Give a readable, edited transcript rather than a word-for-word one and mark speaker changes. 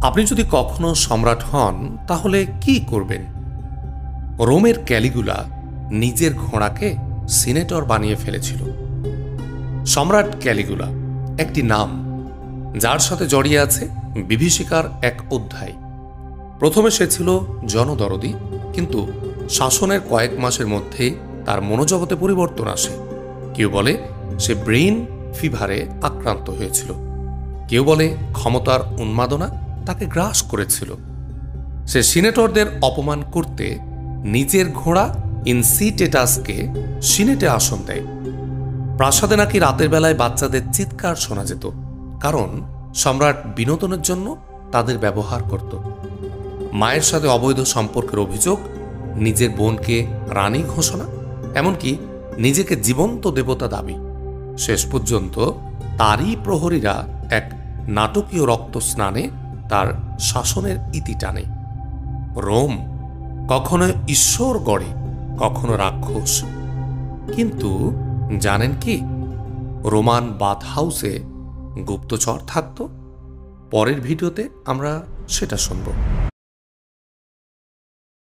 Speaker 1: আপনি যদি কখনো সম্রাট হন তাহলে কি করবেন? রোমের ক্যালিগুলা নিজের ঘোড়াকে সিনেটর বানিয়ে ফেলেছিল। সম্রাট ক্যালিগুলা একটি নাম, যার সাথে জড়িয়ে আছে বিভীষিকার এক অধ্যায়। প্রথমে সে ছিল জনদরদি, কিন্তু শাসনের কয়েক মাসের মধ্যেই তার মনোজগতে পরিবর্তন আসে। কেউ বলে সে ব্রেইন ফিভারে আক্রান্ত হয়েছিল, কেউ বলে ক্ষমতার উন্মাদনা তাকে গ্রাস করেছিল। সে সিনেটরদের অপমান করতে নিজের ঘোড়া ইনসিটেটাসকে সিনেটে আসন দেয়। প্রাসাদে নাকি রাতের বেলায় বাচ্চাদের চিৎকার শোনা যেত, কারণ সম্রাট বিনোদনের জন্য তাদের ব্যবহার করত। মায়ের সাথে অবৈধ সম্পর্কের অভিযোগ, নিজের বোনকে রানী ঘোষণা, এমনকি নিজেকে জীবন্ত দেবতা দাবি। শেষ পর্যন্ত তারই প্রহরীরা এক নাটকীয় রক্ত স্নানে তার শাসনের ইতি টানে। রোম কখনো ঈশ্বর গড়ে, কখনো রাক্ষস। কিন্তু জানেন কি, রোমান বাথ হাউসে গুপ্তচর থাকত? পরের ভিডিওতে আমরা সেটা শুনব।